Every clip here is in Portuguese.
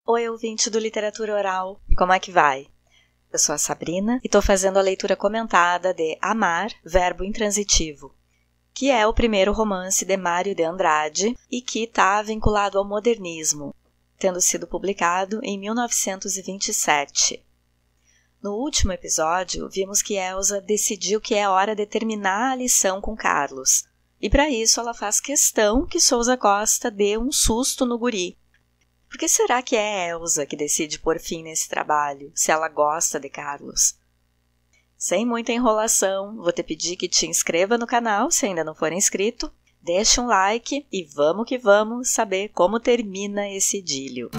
Oi, ouvinte do Literatura Oral, como é que vai? Eu sou a Sabrina e estou fazendo a leitura comentada de Amar, Verbo Intransitivo, que é o primeiro romance de Mário de Andrade e que está vinculado ao modernismo, tendo sido publicado em 1927. No último episódio, vimos que Elsa decidiu que é hora de terminar a lição com Carlos, e para isso ela faz questão que Sousa Costa dê um susto no guri. Por que será que é Elsa que decide pôr fim nesse trabalho, se ela gosta de Carlos? Sem muita enrolação, vou te pedir que te inscreva no canal se ainda não for inscrito, deixe um like e vamos que vamos saber como termina esse idílio.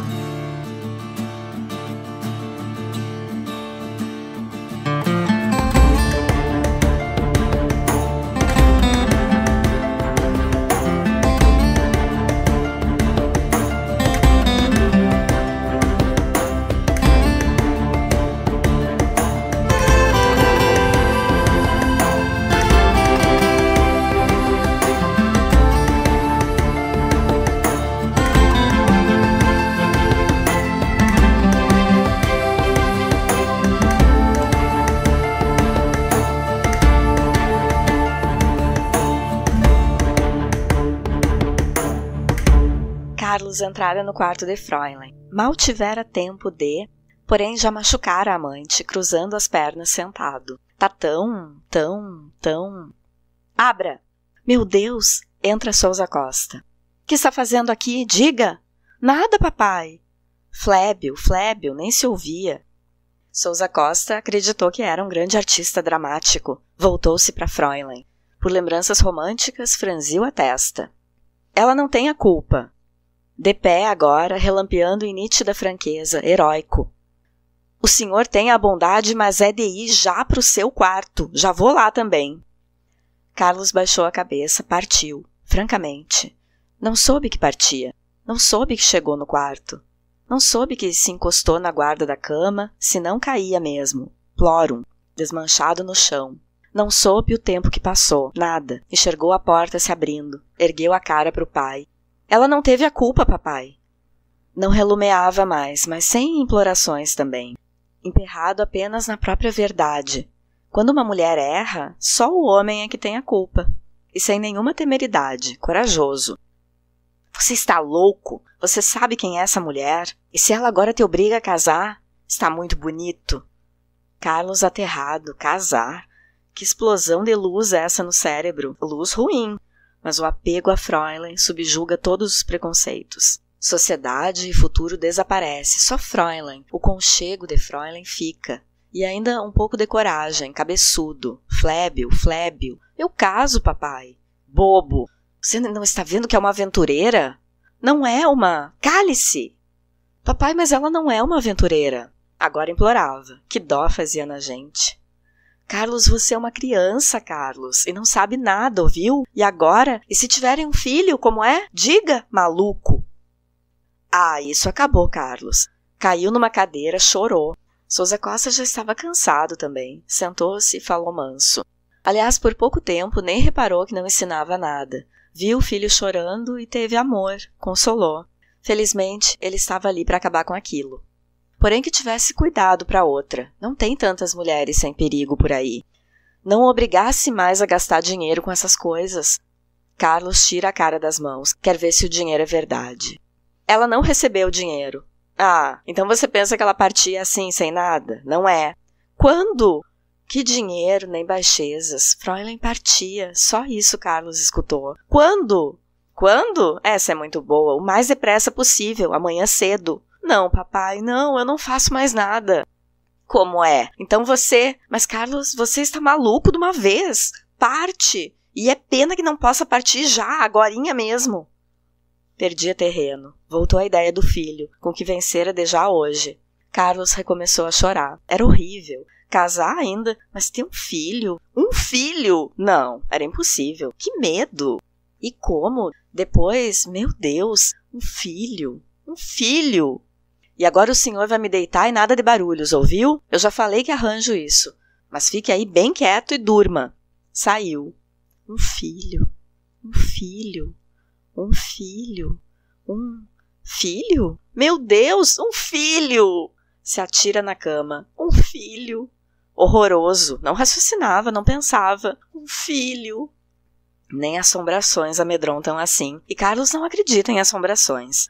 Carlos entrara no quarto de Fräulein. Mal tivera tempo de, porém já machucara a amante, cruzando as pernas sentado. Tá tão... Abra! Meu Deus! Entra Sousa Costa. Que está fazendo aqui? Diga! Nada, papai! Flébio, nem se ouvia. Sousa Costa acreditou que era um grande artista dramático. Voltou-se para Fräulein. Por lembranças românticas, franziu a testa. Ela não tem a culpa. De pé agora, relampeando em nítida franqueza, heróico. O senhor tem a bondade, mas é de ir já para o seu quarto. Já vou lá também. Carlos baixou a cabeça, partiu, francamente. Não soube que partia. Não soube que chegou no quarto. Não soube que se encostou na guarda da cama, se não caía mesmo. Plorum, desmanchado no chão. Não soube o tempo que passou, nada. Enxergou a porta se abrindo, ergueu a cara para o pai. Ela não teve a culpa, papai. Não relumeava mais, mas sem implorações também. Emperrado apenas na própria verdade. Quando uma mulher erra, só o homem é que tem a culpa. E sem nenhuma temeridade, corajoso. Você está louco? Você sabe quem é essa mulher? E se ela agora te obriga a casar? Está muito bonito. Carlos aterrado, casar? Que explosão de luz é essa no cérebro? Luz ruim. Mas o apego a Fräulein subjuga todos os preconceitos. Sociedade e futuro desaparece, só Fräulein, o conchego de Fräulein fica. E ainda um pouco de coragem, cabeçudo. Flébio. Eu caso, papai. Bobo. Você não está vendo que é uma aventureira? Não é uma... Cale-se! Papai, mas ela não é uma aventureira. Agora implorava. Que dó fazia na gente. Carlos, você é uma criança, Carlos, e não sabe nada, ouviu? E agora? E se tiverem um filho, como é? Diga, maluco! Ah, isso acabou, Carlos. Caiu numa cadeira, chorou. Sousa Costa já estava cansado também. Sentou-se e falou manso. Aliás, por pouco tempo, nem reparou que não ensinava nada. Viu o filho chorando e teve amor, consolou. Felizmente, ele estava ali para acabar com aquilo. Porém que tivesse cuidado para outra. Não tem tantas mulheres sem perigo por aí. Não obrigasse mais a gastar dinheiro com essas coisas. Carlos tira a cara das mãos. Quer ver se o dinheiro é verdade. Ela não recebeu o dinheiro. Ah, então você pensa que ela partia assim, sem nada? Não é. Quando? Que dinheiro, nem baixezas. Fräulein partia. Só isso Carlos escutou. Quando? Quando? Essa é muito boa. O mais depressa possível. Amanhã cedo. Não, papai, não, eu não faço mais nada. Como é? Então você... Mas, Carlos, você está maluco de uma vez. Parte. E é pena que não possa partir já, agorinha mesmo. Perdia terreno. Voltou a ideia do filho, com que vencera de já hoje. Carlos recomeçou a chorar. Era horrível. Casar ainda, mas ter um filho. Um filho? Não, era impossível. Que medo. E como? Depois, meu Deus, um filho. Um filho. E agora o senhor vai me deitar e nada de barulhos, ouviu? Eu já falei que arranjo isso. Mas fique aí bem quieto e durma. Saiu. Um filho. Um filho. Um filho. Um Filho? Meu Deus, um filho! Se atira na cama. Um filho! Horroroso. Não raciocinava, não pensava. Um filho! Nem assombrações amedrontam assim. E Carlos não acredita em assombrações.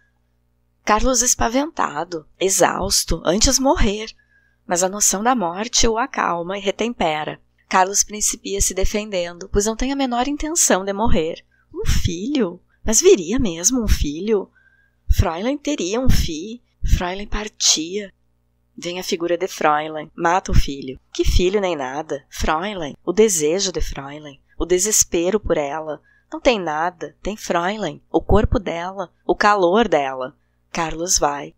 Carlos espaventado, exausto, antes morrer. Mas a noção da morte o acalma e retempera. Carlos principia se defendendo, pois não tem a menor intenção de morrer. Um filho? Mas viria mesmo um filho? Fräulein teria um filho. Fräulein partia. Vem a figura de Fräulein, mata o filho. Que filho nem nada. Fräulein, o desejo de Fräulein, o desespero por ela. Não tem nada, tem Fräulein, o corpo dela, o calor dela. Carlos vai.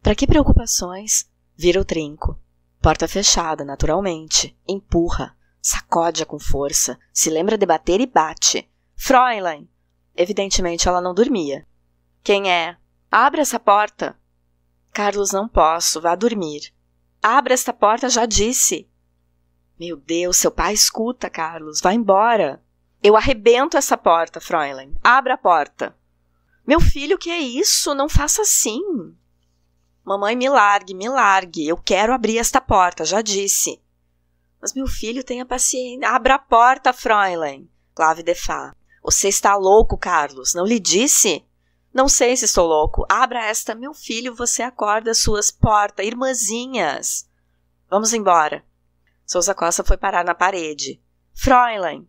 Para que preocupações? Vira o trinco. Porta fechada, naturalmente. Empurra. Sacode-a com força. Se lembra de bater e bate. Fräulein! Evidentemente ela não dormia. Quem é? Abra essa porta. Carlos, não posso. Vá dormir. Abra esta porta, já disse. Meu Deus, seu pai escuta, Carlos. Vá embora. Eu arrebento essa porta, Fräulein. Abra a porta. Meu filho, o que é isso? Não faça assim. Mamãe, me largue, me largue. Eu quero abrir esta porta, já disse. Mas meu filho, tenha paciência. Abra a porta, Fräulein. Clave de Fá. Você está louco, Carlos. Não lhe disse? Não sei se estou louco. Abra esta. Meu filho, você acorda suas portas, irmãzinhas. Vamos embora. Sousa Costa foi parar na parede. Fräulein.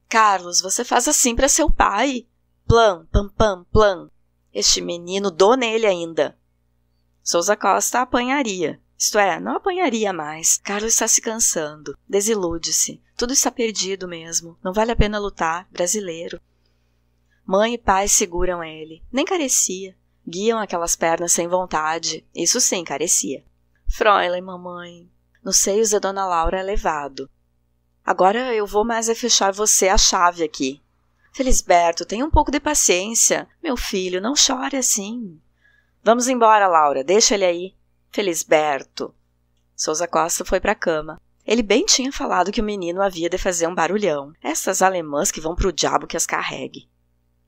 Carlos, você faz assim para seu pai. Plã, pam, pam, plã. Este menino, dou nele ainda. Sousa Costa apanharia. Isto é, não apanharia mais. Carlos está se cansando. Desilude-se. Tudo está perdido mesmo. Não vale a pena lutar. Brasileiro. Mãe e pai seguram ele. Nem carecia. Guiam aquelas pernas sem vontade. Isso sim, carecia. Fräulein, mamãe. Nos seios da Dona Laura é levado. Agora eu vou mais é fechar você a chave aqui. Felisberto, tenha um pouco de paciência. Meu filho, não chore assim. Vamos embora, Laura. Deixa ele aí. Felisberto. Sousa Costa foi para a cama. Ele bem tinha falado que o menino havia de fazer um barulhão. Essas alemãs que vão pro diabo que as carregue.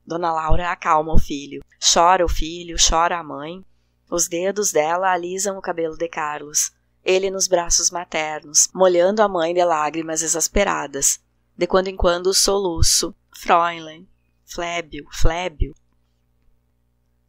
Dona Laura acalma o filho. Chora o filho, chora a mãe. Os dedos dela alisam o cabelo de Carlos. Ele nos braços maternos, molhando a mãe de lágrimas exasperadas. De quando em quando o soluço. Fräulein. Flébio, Flébio.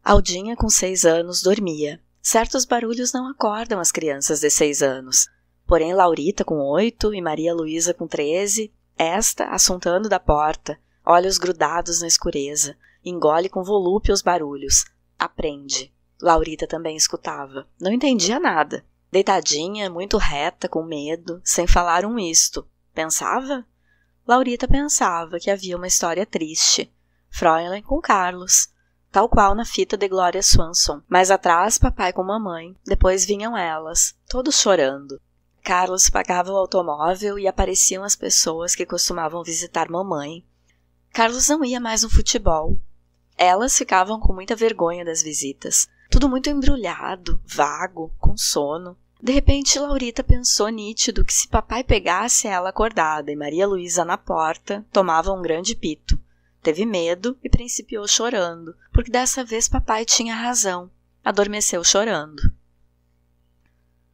Aldinha, com 6 anos, dormia. Certos barulhos não acordam as crianças de 6 anos. Porém, Laurita, com 8, e Maria Luísa, com 13, esta, assuntando da porta, olhos grudados na escureza, engole com volúpia os barulhos. Aprende. Laurita também escutava. Não entendia nada. Deitadinha, muito reta, com medo, sem falar um isto. Pensava? Laurita pensava que havia uma história triste. Fräulein com Carlos, tal qual na fita de Gloria Swanson. Mais atrás, papai com mamãe. Depois vinham elas, todos chorando. Carlos pagava o automóvel e apareciam as pessoas que costumavam visitar mamãe. Carlos não ia mais no futebol. Elas ficavam com muita vergonha das visitas. Tudo muito embrulhado, vago, com sono. De repente, Laurita pensou nítido que se papai pegasse ela acordada e Maria Luísa na porta, tomava um grande pito. Teve medo e principiou chorando, porque dessa vez papai tinha razão. Adormeceu chorando.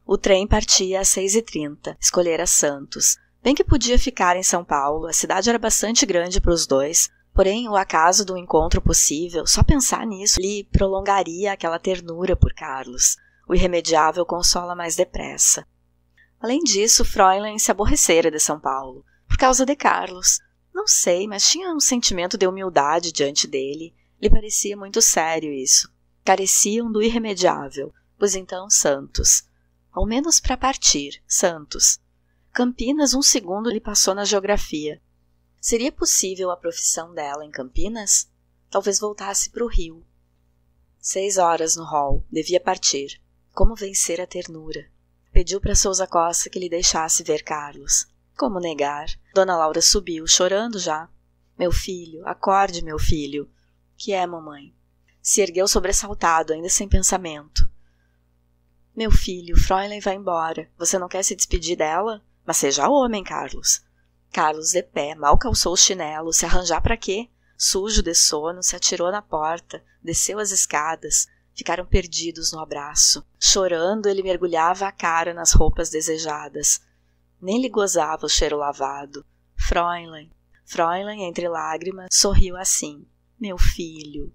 O trem partia às 6h30, escolhera Santos. Bem que podia ficar em São Paulo, a cidade era bastante grande para os dois, porém o acaso do encontro possível, só pensar nisso, lhe prolongaria aquela ternura por Carlos. O irremediável consola mais depressa. Além disso, Fräulein se aborrecera de São Paulo, por causa de Carlos. Não sei, mas tinha um sentimento de humildade diante dele. Lhe parecia muito sério isso. Careciam do irremediável, pois então Santos. Ao menos para partir, Santos. Campinas, um segundo lhe passou na geografia. Seria possível a profissão dela em Campinas? Talvez voltasse para o Rio. 6 horas no hall, devia partir. Como vencer a ternura? Pediu para Sousa Costa que lhe deixasse ver Carlos. Como negar? Dona Laura subiu, chorando já. Meu filho, acorde, meu filho. Que é, mamãe? Se ergueu sobressaltado, ainda sem pensamento. Meu filho, Fräulein vai embora. Você não quer se despedir dela? Mas seja homem, Carlos. Carlos, de pé, mal calçou o chinelo. Se arranjar para quê? Sujo de sono, se atirou na porta, desceu as escadas. Ficaram perdidos no abraço. Chorando, ele mergulhava a cara nas roupas desejadas. Nem lhe gozava o cheiro lavado. Fräulein, entre lágrimas, sorriu assim. Meu filho.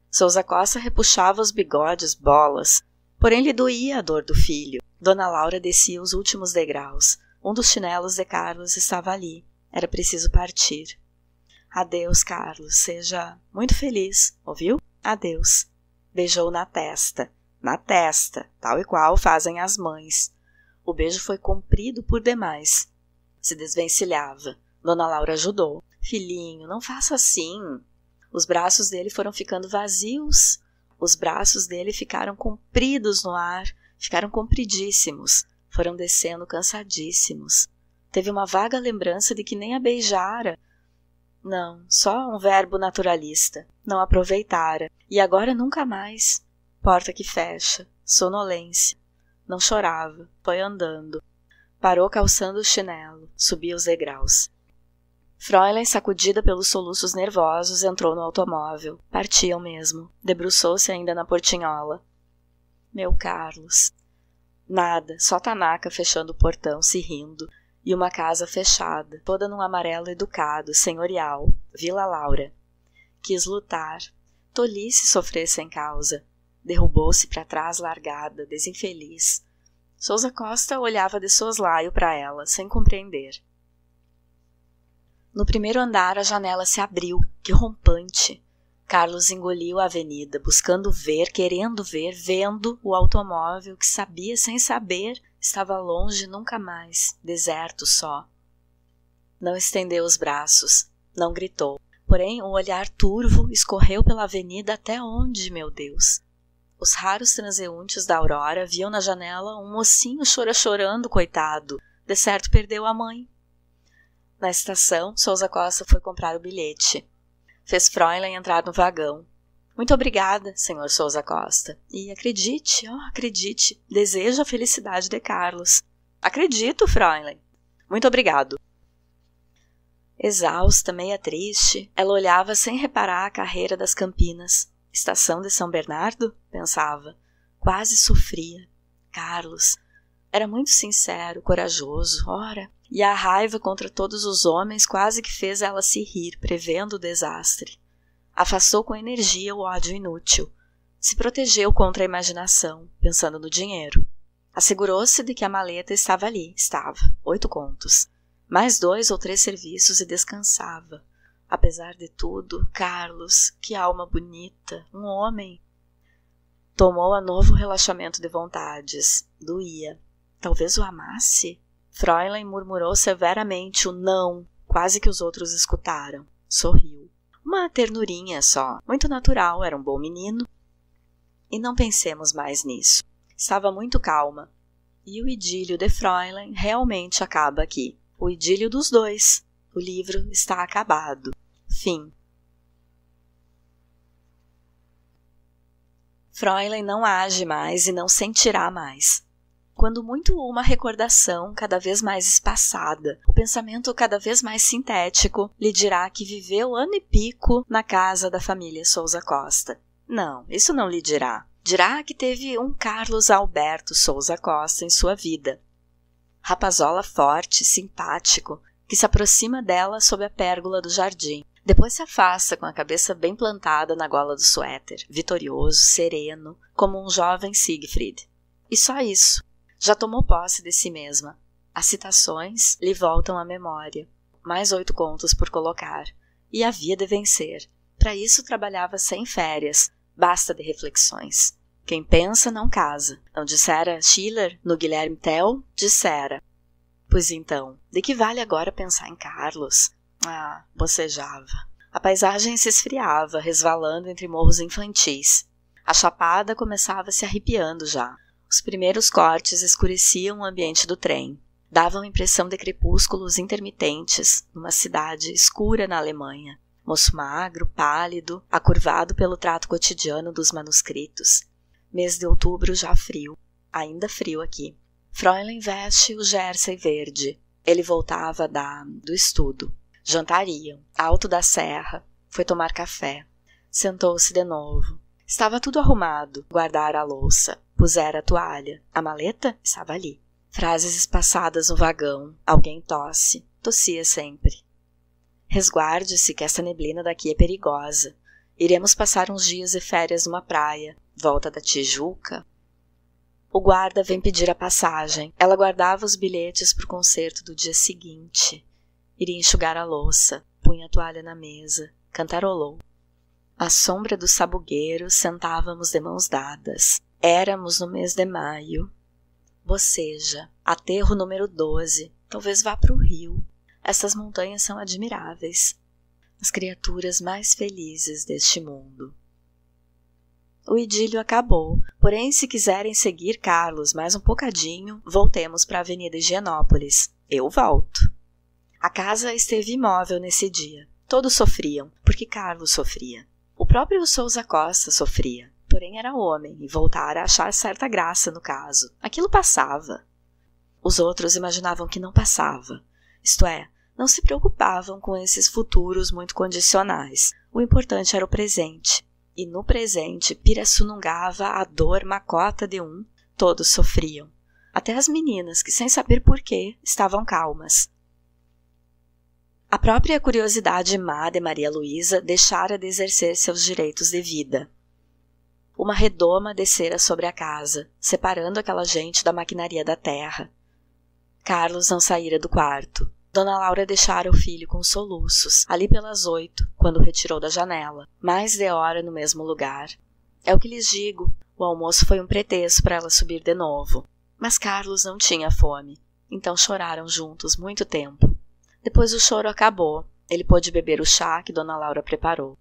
Sousa Costa repuxava os bigodes, bolas. Porém lhe doía a dor do filho. Dona Laura descia os últimos degraus. Um dos chinelos de Carlos estava ali. Era preciso partir. Adeus, Carlos. Seja muito feliz, ouviu? Adeus. Beijou na testa, tal e qual fazem as mães. O beijo foi comprido por demais. Se desvencilhava. Dona Laura ajudou. Filhinho, não faça assim. Os braços dele foram ficando vazios. Os braços dele ficaram compridos no ar, ficaram compridíssimos. Foram descendo cansadíssimos. Teve uma vaga lembrança de que nem a beijara. Não, só um verbo naturalista. Não aproveitara. E agora nunca mais. Porta que fecha. Sonolência. Não chorava. Foi andando. Parou calçando o chinelo. Subia os degraus. Fräulein, sacudida pelos soluços nervosos, entrou no automóvel. Partiam mesmo. Debruçou-se ainda na portinhola. Meu Carlos. Nada, só Tanaka fechando o portão, se rindo. E uma casa fechada, toda num amarelo educado, senhorial. Vila Laura. Quis lutar. Tolice sofrer sem causa. Derrubou-se para trás largada, desinfeliz. Sousa Costa olhava de soslaio para ela, sem compreender. No primeiro andar a janela se abriu, que rompante. Carlos engoliu a avenida, buscando ver, querendo ver, vendo o automóvel que sabia sem saber, estava longe nunca mais, deserto só. Não estendeu os braços, não gritou. Porém, um olhar turvo escorreu pela avenida até onde, meu Deus? Os raros transeuntes da aurora viam na janela um mocinho chorando, coitado. De certo perdeu a mãe. Na estação, Sousa Costa foi comprar o bilhete. Fez Fräulein entrar no vagão. Muito obrigada, senhor Sousa Costa. E acredite, acredite, desejo a felicidade de Carlos. Acredito, Fräulein. Muito obrigado. Exausta, meia triste, ela olhava sem reparar a carreira das Campinas. Estação de São Bernardo? Pensava. Quase sofria. Carlos. Era muito sincero, corajoso, ora. E a raiva contra todos os homens quase que fez ela se rir, prevendo o desastre. Afastou com energia o ódio inútil. Se protegeu contra a imaginação, pensando no dinheiro. Assegurou-se de que a maleta estava ali. Estava. 8 contos. Mais 2 ou 3 serviços e descansava. Apesar de tudo, Carlos, que alma bonita, um homem. Tomou a novo relaxamento de vontades. Doía. Talvez o amasse? Fräulein murmurou severamente o não, quase que os outros escutaram. Sorriu. Uma ternurinha só, muito natural, era um bom menino. E não pensemos mais nisso. Estava muito calma. E o idílio de Fräulein realmente acaba aqui. O idílio dos dois. O livro está acabado. Fim. Fräulein não age mais e não sentirá mais. Quando muito uma recordação cada vez mais espaçada, o pensamento cada vez mais sintético, lhe dirá que viveu ano e pico na casa da família Sousa Costa. Não, isso não lhe dirá. Dirá que teve um Carlos Alberto Sousa Costa em sua vida. Rapazola forte, simpático, que se aproxima dela sob a pérgola do jardim. Depois se afasta com a cabeça bem plantada na gola do suéter, vitorioso, sereno, como um jovem Siegfried. E só isso. Já tomou posse de si mesma. As citações lhe voltam à memória. Mais 8 contos por colocar. E havia de vencer. Para isso trabalhava sem férias. Basta de reflexões. Quem pensa não casa. Não dissera Schiller no Guilherme Tell? Dissera. Pois então, de que vale agora pensar em Carlos? Ah, bocejava. A paisagem se esfriava, resvalando entre morros infantis. A chapada começava se arrepiando já. Os primeiros cortes escureciam o ambiente do trem. Davam impressão de crepúsculos intermitentes numa cidade escura na Alemanha. Moço magro, pálido, acurvado pelo trato cotidiano dos manuscritos. Mês de outubro já frio. Ainda frio aqui. Fräulein veste o jersey verde. Ele voltava do estudo. Jantariam. Alto da serra. Foi tomar café. Sentou-se de novo. Estava tudo arrumado. Guardara a louça. Pusera a toalha. A maleta estava ali. Frases espaçadas no vagão. Alguém tosse. Tossia sempre. Resguarde-se que essa neblina daqui é perigosa. Iremos passar uns dias de férias numa praia. Volta da Tijuca. O guarda vem pedir a passagem. Ela guardava os bilhetes para o concerto do dia seguinte. Iria enxugar a louça. Punha a toalha na mesa. Cantarolou. À sombra do sabugueiro, sentávamos de mãos dadas. Éramos no mês de maio. Boceja. Aterro número 12. Talvez vá para o rio. Essas montanhas são admiráveis. As criaturas mais felizes deste mundo. O idílio acabou, porém se quiserem seguir Carlos mais um bocadinho, voltemos para a Avenida Higienópolis. Eu volto. A casa esteve imóvel nesse dia. Todos sofriam, porque Carlos sofria. O próprio Sousa Costa sofria, porém era homem e voltara a achar certa graça no caso. Aquilo passava. Os outros imaginavam que não passava. Isto é, não se preocupavam com esses futuros muito condicionais. O importante era o presente. E no presente pirassunungava a dor macota de um. Todos sofriam. Até as meninas, que sem saber porquê, estavam calmas. A própria curiosidade má de Maria Luísa deixara de exercer seus direitos de vida. Uma redoma descera sobre a casa, separando aquela gente da maquinaria da terra. Carlos não saíra do quarto. Dona Laura deixara o filho com soluços, ali pelas 8, quando o retirou da janela. Mais de hora no mesmo lugar. É o que lhes digo, o almoço foi um pretexto para ela subir de novo. Mas Carlos não tinha fome, então choraram juntos muito tempo. Depois o choro acabou, ele pôde beber o chá que Dona Laura preparou.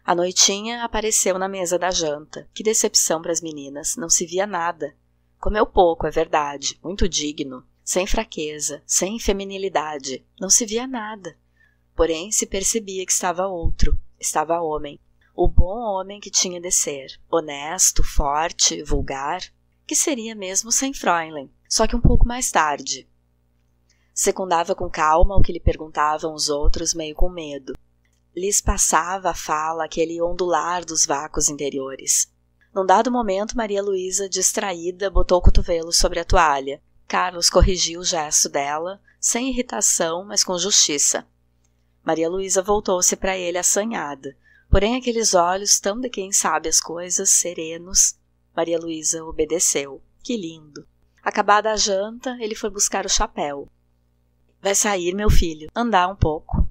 A noitinha apareceu na mesa da janta. Que decepção para as meninas, não se via nada. Comeu pouco, é verdade, muito digno. Sem fraqueza, sem feminilidade, não se via nada. Porém, se percebia que estava outro, estava homem. O bom homem que tinha de ser, honesto, forte, vulgar, que seria mesmo sem Fräulein, só que um pouco mais tarde. Secundava com calma o que lhe perguntavam os outros, meio com medo. Lhes passava a fala aquele ondular dos vácuos interiores. Num dado momento, Maria Luísa, distraída, botou o cotovelo sobre a toalha. Carlos corrigiu o gesto dela, sem irritação, mas com justiça. Maria Luísa voltou-se para ele assanhada, porém aqueles olhos tão de quem sabe as coisas, serenos. Maria Luísa obedeceu. Que lindo! Acabada a janta, ele foi buscar o chapéu. Vai sair, meu filho, andar um pouco.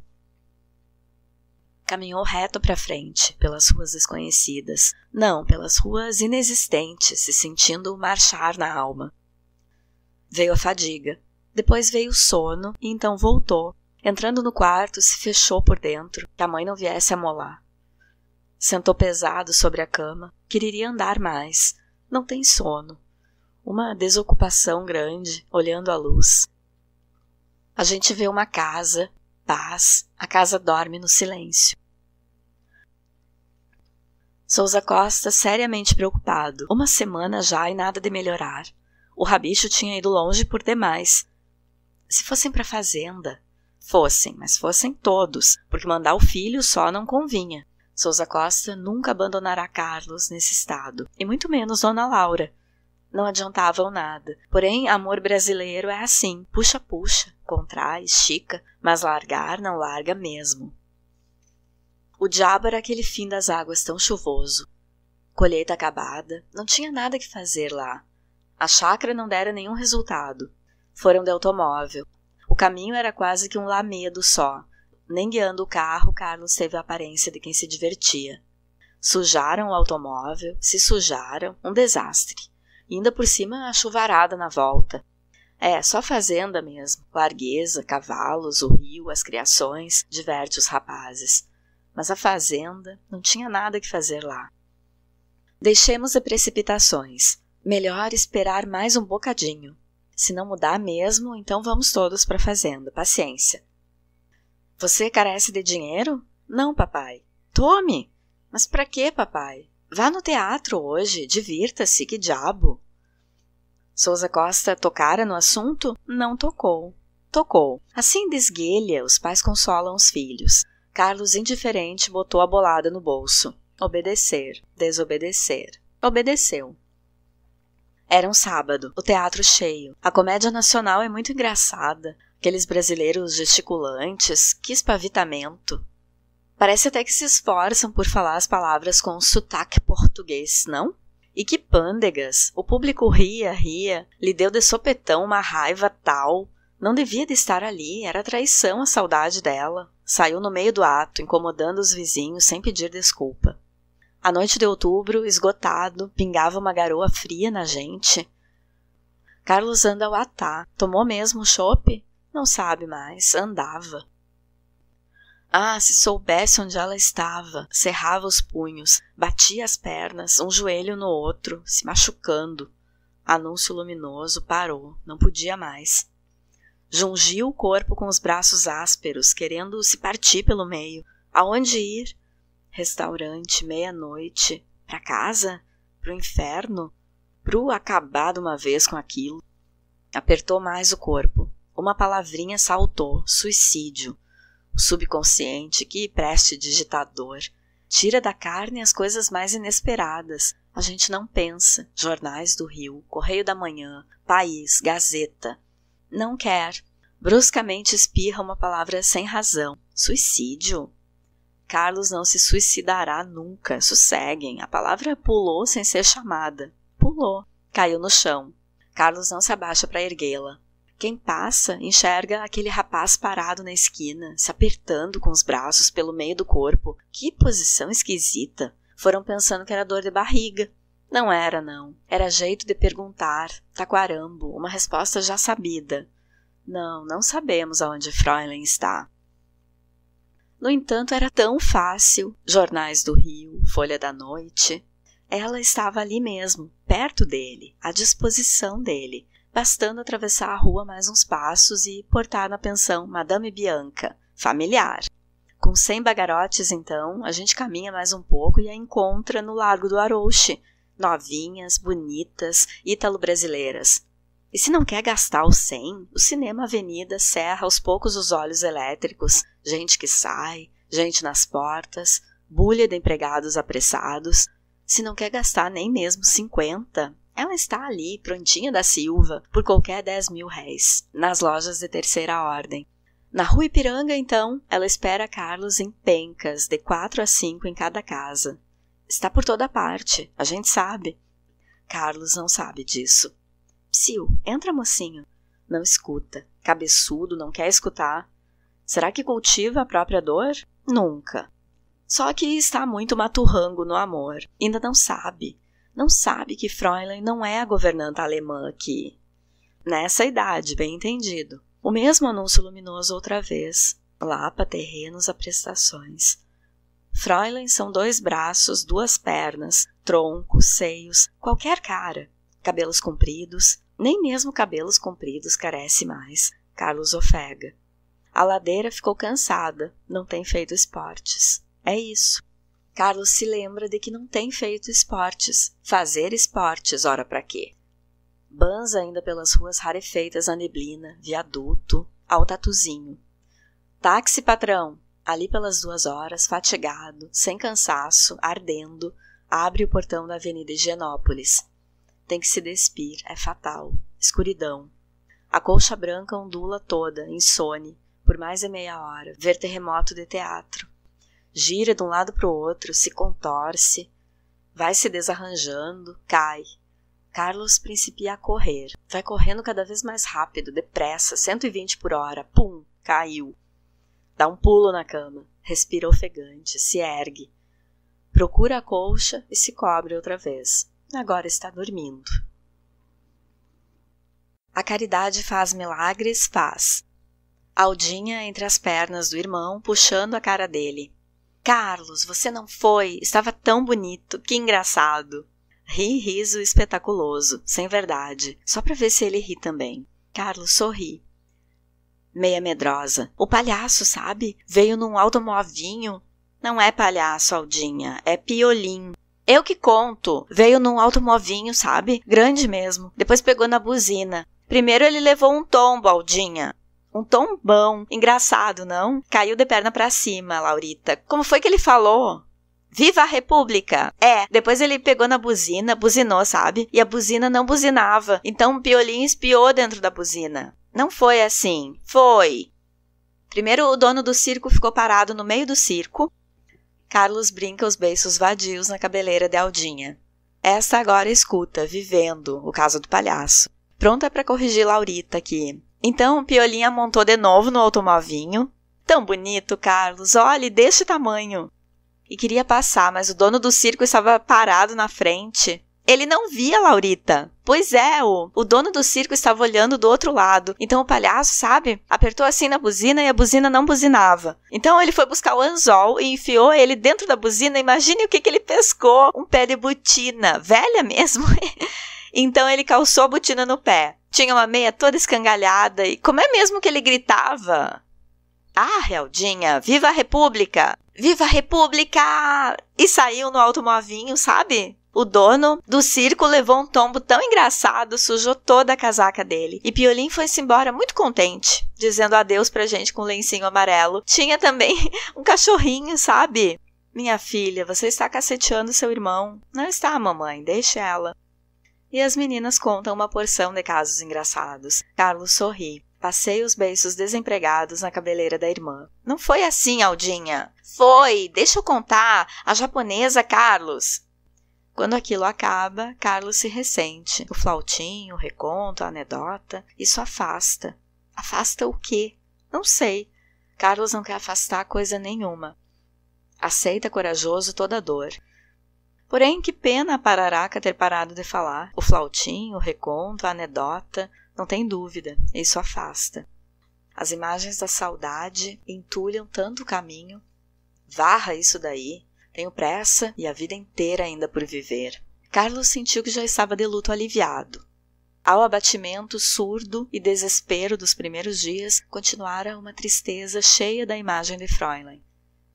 Caminhou reto para frente, pelas ruas desconhecidas. Não, pelas ruas inexistentes, se sentindo marchar na alma. Veio a fadiga, depois veio o sono e então voltou. Entrando no quarto, se fechou por dentro, que a mãe não viesse a molar. Sentou pesado sobre a cama, queria andar mais. Não tem sono. Uma desocupação grande, olhando a luz. A gente vê uma casa, paz, a casa dorme no silêncio. Sousa Costa seriamente preocupado. Uma semana já e nada de melhorar. O rabicho tinha ido longe por demais. Se fossem para a fazenda... Fossem, mas fossem todos, porque mandar o filho só não convinha. Sousa Costa nunca abandonará Carlos nesse estado, e muito menos Dona Laura. Não adiantavam nada. Porém, amor brasileiro é assim, puxa-puxa, contrai, estica, mas largar não larga mesmo. O diabo era aquele fim das águas tão chuvoso. Colheita acabada, não tinha nada que fazer lá. A chácara não dera nenhum resultado. Foram de automóvel. O caminho era quase que um lamedo só. Nem guiando o carro, Carlos teve a aparência de quem se divertia. Sujaram o automóvel, se sujaram, um desastre. E ainda por cima a chuvarada na volta. Só fazenda mesmo. Largueza, cavalos, o rio, as criações, diverte os rapazes. Mas a fazenda não tinha nada que fazer lá. Deixemos de precipitações. Melhor esperar mais um bocadinho. Se não mudar mesmo, então vamos todos para a fazenda. Paciência. Você carece de dinheiro? Não, papai. Tome! Mas para quê, papai? Vá no teatro hoje, divirta-se, que diabo! Sousa Costa tocara no assunto? Não tocou. Tocou. Assim de esguelha, os pais consolam os filhos. Carlos, indiferente, botou a bolada no bolso. Obedecer, desobedecer. Obedeceu. Era um sábado, o teatro cheio. A comédia nacional é muito engraçada. Aqueles brasileiros gesticulantes, que espavitamento. Parece até que se esforçam por falar as palavras com sotaque português, não? E que pândegas! O público ria, lhe deu de sopetão uma raiva tal. Não devia de estar ali, era traição a saudade dela. Saiu no meio do ato, incomodando os vizinhos sem pedir desculpa. A noite de outubro, esgotado, pingava uma garoa fria na gente. Carlos anda ao atá. Tomou mesmo o chope? Não sabe mais, andava. Ah, se soubesse onde ela estava, cerrava os punhos, batia as pernas, um joelho no outro, se machucando. Anúncio luminoso, parou, não podia mais. Jungiu o corpo com os braços ásperos, querendo se partir pelo meio. Aonde ir? Restaurante, meia-noite. Pra casa? Pro inferno? Pro acabar de uma vez com aquilo. Apertou mais o corpo. Uma palavrinha saltou, suicídio. O subconsciente, que prestidigitador, tira da carne as coisas mais inesperadas. A gente não pensa. Jornais do Rio, Correio da Manhã, País, Gazeta. Não quer. Bruscamente espirra uma palavra sem razão. Suicídio? Carlos não se suicidará nunca. Sosseguem. A palavra pulou sem ser chamada. Pulou. Caiu no chão. Carlos não se abaixa para erguê-la. Quem passa enxerga aquele rapaz parado na esquina, se apertando com os braços pelo meio do corpo. Que posição esquisita. Foram pensando que era dor de barriga. Não era, não. Era jeito de perguntar. Taquarambo, uma resposta já sabida. Não sabemos aonde Fräulein está. No entanto, era tão fácil. Jornais do Rio, Folha da Noite. Ela estava ali mesmo, perto dele, à disposição dele. Bastando atravessar a rua mais uns passos e portar na pensão Madame Bianca, familiar. Com 100 bagarotes, então, a gente caminha mais um pouco e a encontra no Largo do Arouche, novinhas, bonitas, ítalo-brasileiras. E se não quer gastar os 100, o Cinema Avenida cerra aos poucos os olhos elétricos, gente que sai, gente nas portas, bulha de empregados apressados. Se não quer gastar nem mesmo 50, ela está ali, prontinha da Silva, por qualquer 10.000 réis, nas lojas de terceira ordem. Na Rua Ipiranga, então, ela espera Carlos em pencas, de 4 a 5 em cada casa. Está por toda parte, a gente sabe. Carlos não sabe disso. Psiu, entra, mocinho. Não escuta. Cabeçudo, não quer escutar. Será que cultiva a própria dor? Nunca. Só que está muito maturrango no amor. Ainda não sabe. Não sabe que Fräulein não é a governanta alemã aqui. Nessa idade, bem entendido. O mesmo anúncio luminoso outra vez. Lapa, terrenos a prestações. Fräulein são 2 braços, 2 pernas, troncos, seios, qualquer cara. Cabelos compridos, nem mesmo cabelos compridos carece mais. Carlos ofega. A ladeira ficou cansada, não tem feito esportes. É isso. Carlos se lembra de que não tem feito esportes. Fazer esportes, ora pra quê? Banza ainda pelas ruas rarefeitas à neblina, viaduto, ao tatuzinho. Táxi, patrão! Ali pelas 2 horas, fatigado, sem cansaço, ardendo, abre o portão da Avenida Higienópolis. Tem que se despir, é fatal. Escuridão. A colcha branca ondula toda, insone, por mais de meia hora, ver terremoto de teatro. Gira de um lado para o outro, se contorce, vai se desarranjando, cai. Carlos principia a correr. Vai correndo cada vez mais rápido, depressa, 120 por hora. Pum! Caiu. Dá um pulo na cama. Respira ofegante, se ergue. Procura a colcha e se cobre outra vez. Agora está dormindo. A caridade faz milagres? Faz. Aldinha entre as pernas do irmão, puxando a cara dele. Carlos, você não foi? Estava tão bonito, que engraçado. Riso espetaculoso, sem verdade, só para ver se ele ri também. Carlos sorri. Meia medrosa. O palhaço, sabe? Veio num automovinho. Não é palhaço, Aldinha, é piolim. Eu que conto. Veio num automovinho, sabe? Grande mesmo. Depois pegou na buzina. Primeiro ele levou um tombo, Aldinha. Um tombão. Engraçado, não? Caiu de perna pra cima, Laurita. Como foi que ele falou? Viva a República! Depois ele pegou na buzina, buzinou, sabe? E a buzina não buzinava. Então o Piolim espiou dentro da buzina. Não foi assim. Foi. Primeiro o dono do circo ficou parado no meio do circo. Carlos brinca os beiços vadios na cabeleira de Aldinha. Esta agora escuta, vivendo, o caso do palhaço. Pronta para corrigir Laurita aqui. Então o Piolim montou de novo no automovinho. Tão bonito, Carlos. Olhe, deste tamanho. E queria passar, mas o dono do circo estava parado na frente. Ele não via Laurita. Pois é, o dono do circo estava olhando do outro lado. Então o palhaço, sabe, apertou assim na buzina e a buzina não buzinava. Então ele foi buscar o anzol e enfiou ele dentro da buzina. Imagine o que ele pescou. Um pé de botina. Velha mesmo. Então ele calçou a botina no pé. Tinha uma meia toda escangalhada. E como é mesmo que ele gritava? Ah, Aldinha, viva a República! Viva a República! E saiu no automovinho, sabe? O dono do circo levou um tombo tão engraçado, sujou toda a casaca dele. E Piolim foi-se embora muito contente, dizendo adeus pra gente com um lencinho amarelo. Tinha também um cachorrinho, sabe? Minha filha, você está caceteando seu irmão. Não está, mamãe, deixe ela. E as meninas contam uma porção de casos engraçados. Carlos sorri. Passei os beiços desempregados na cabeleira da irmã. Não foi assim, Aldinha. Foi, deixa eu contar. A japonesa, Carlos. Quando aquilo acaba, Carlos se ressente. O flautinho, o reconto, a anedota, isso afasta. Afasta o quê? Não sei. Carlos não quer afastar coisa nenhuma. Aceita corajoso toda a dor. Porém, que pena a Pararaca ter parado de falar. O flautinho, o reconto, a anedota, não tem dúvida, isso afasta. As imagens da saudade entulham tanto o caminho. Varra isso daí. Tenho pressa e a vida inteira ainda por viver. Carlos sentiu que já estava de luto aliviado. Ao abatimento surdo e desespero dos primeiros dias, continuara uma tristeza cheia da imagem de Fräulein.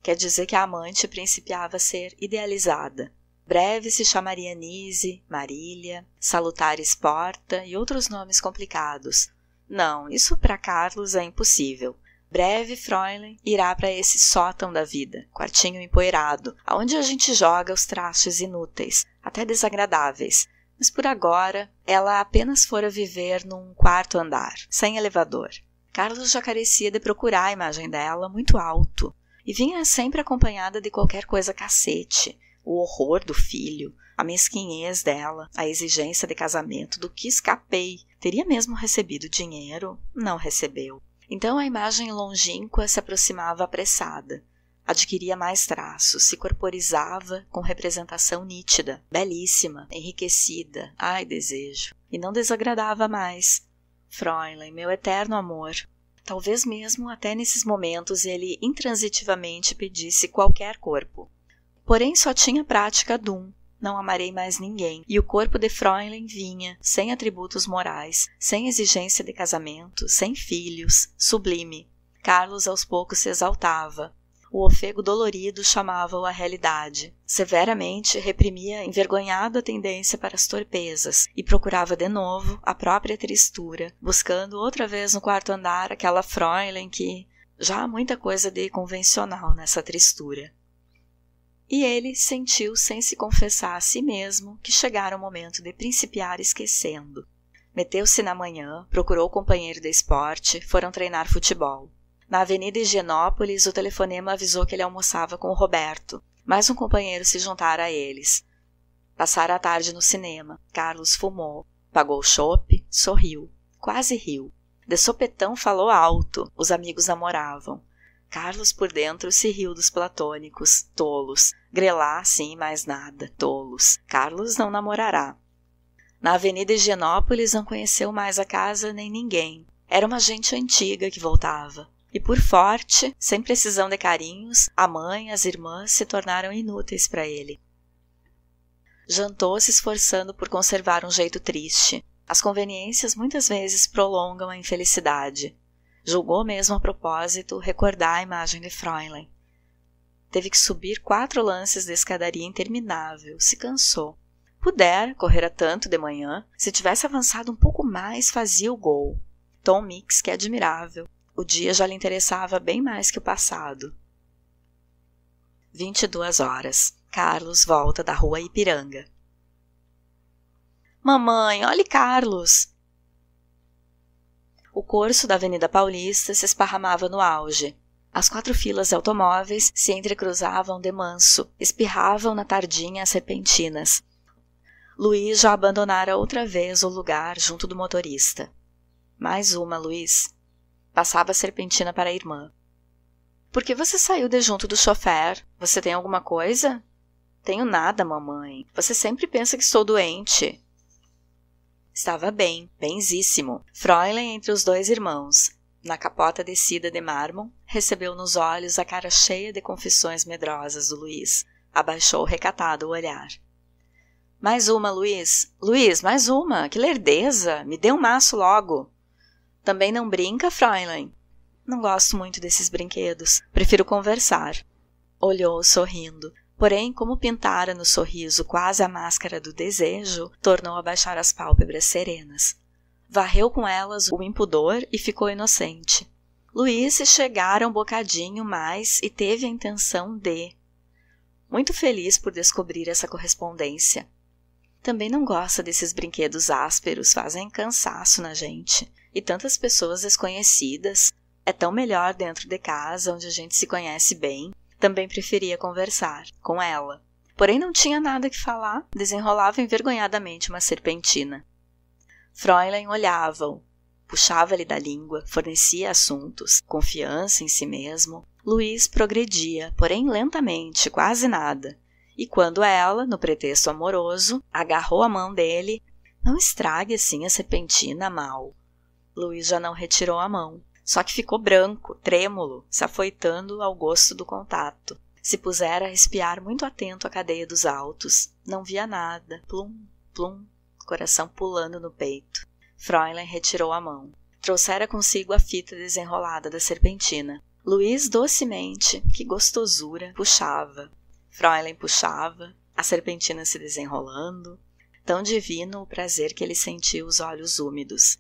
Quer dizer que a amante principiava a ser idealizada. Breve se chamaria Nise, Marília, Salutares Porta e outros nomes complicados. Não, isso para Carlos é impossível. Breve Fräulein irá para esse sótão da vida, quartinho empoeirado, aonde a gente joga os trastes inúteis, até desagradáveis. Mas por agora, ela apenas fora viver num quarto andar, sem elevador. Carlos já carecia de procurar a imagem dela muito alto, e vinha sempre acompanhada de qualquer coisa cacete. O horror do filho, a mesquinhez dela, a exigência de casamento, do que escapei. Teria mesmo recebido dinheiro? Não recebeu. Então a imagem longínqua se aproximava apressada. Adquiria mais traços, se corporizava com representação nítida, belíssima, enriquecida, ai desejo. E não desagradava mais. Fräulein, meu eterno amor. Talvez mesmo até nesses momentos ele intransitivamente pedisse qualquer corpo. Porém só tinha prática dum, não amarei mais ninguém, e o corpo de Fräulein vinha, sem atributos morais, sem exigência de casamento, sem filhos, sublime. Carlos aos poucos se exaltava. O ofego dolorido chamava-o à realidade. Severamente reprimia envergonhado a tendência para as torpezas e procurava de novo a própria tristura, buscando outra vez no quarto andar aquela Fräulein que já há muita coisa de convencional nessa tristura. E ele sentiu sem se confessar a si mesmo que chegara o momento de principiar esquecendo. Meteu-se na manhã, procurou o companheiro de esporte, foram treinar futebol. Na Avenida Higienópolis, o telefonema avisou que ele almoçava com o Roberto. Mais um companheiro se juntara a eles. Passara a tarde no cinema. Carlos fumou, pagou o chope, sorriu, quase riu. De sopetão falou alto, os amigos namoravam. Carlos por dentro se riu dos platônicos, tolos. Grelar, sim, mais nada, tolos. Carlos não namorará. Na Avenida Higienópolis não conheceu mais a casa nem ninguém. Era uma gente antiga que voltava. E por forte, sem precisão de carinhos, a mãe e as irmãs se tornaram inúteis para ele. Jantou se esforçando por conservar um jeito triste. As conveniências muitas vezes prolongam a infelicidade. Julgou mesmo a propósito recordar a imagem de Fräulein. Teve que subir 4 lances de escadaria interminável, se cansou. Pudera, correra tanto de manhã, se tivesse avançado um pouco mais fazia o gol. Tom Mix, que é admirável. O dia já lhe interessava bem mais que o passado. 22 horas. Carlos volta da rua Ipiranga. Mamãe, olhe Carlos! O curso da Avenida Paulista se esparramava no auge. As 4 filas de automóveis se entrecruzavam de manso, espirravam na tardinha as serpentinas. Luiz já abandonara outra vez o lugar junto do motorista. Mais uma, Luiz. Passava a serpentina para a irmã. Por que você saiu de junto do chofer? Você tem alguma coisa? Tenho nada, mamãe. Você sempre pensa que estou doente. Estava bem, benzíssimo. Fräulein entre os 2 irmãos. Na capota descida de mármore, recebeu nos olhos a cara cheia de confissões medrosas do Luiz. Abaixou recatado o olhar. Mais uma, Luiz. Luiz, mais uma. Que lerdeza. Me dê um maço logo. Também não brinca, Fräulein? Não gosto muito desses brinquedos. Prefiro conversar. Olhou sorrindo. Porém, como pintara no sorriso quase a máscara do desejo, tornou a baixar as pálpebras serenas. Varreu com elas o impudor e ficou inocente. Luiz se chegara um bocadinho mais e teve a intenção de... Muito feliz por descobrir essa correspondência. Também não gosta desses brinquedos ásperos, fazem cansaço na gente. E tantas pessoas desconhecidas. É tão melhor dentro de casa, onde a gente se conhece bem. Também preferia conversar com ela. Porém não tinha nada que falar, desenrolava envergonhadamente uma serpentina. Fräulein olhava-o, puxava-lhe da língua, fornecia assuntos, confiança em si mesmo. Luiz progredia, porém lentamente, quase nada. E quando ela, no pretexto amoroso, agarrou a mão dele, não estrague assim a serpentina, mal. Luiz já não retirou a mão. Só que ficou branco, trêmulo, se afoitando ao gosto do contato. Se pusera a espiar muito atento a cadeia dos altos. Não via nada. Plum, plum, coração pulando no peito. Fräulein retirou a mão. Trouxera consigo a fita desenrolada da serpentina. Luiz docemente, que gostosura, puxava. Fräulein puxava, a serpentina se desenrolando. Tão divino o prazer que ele sentiu os olhos úmidos.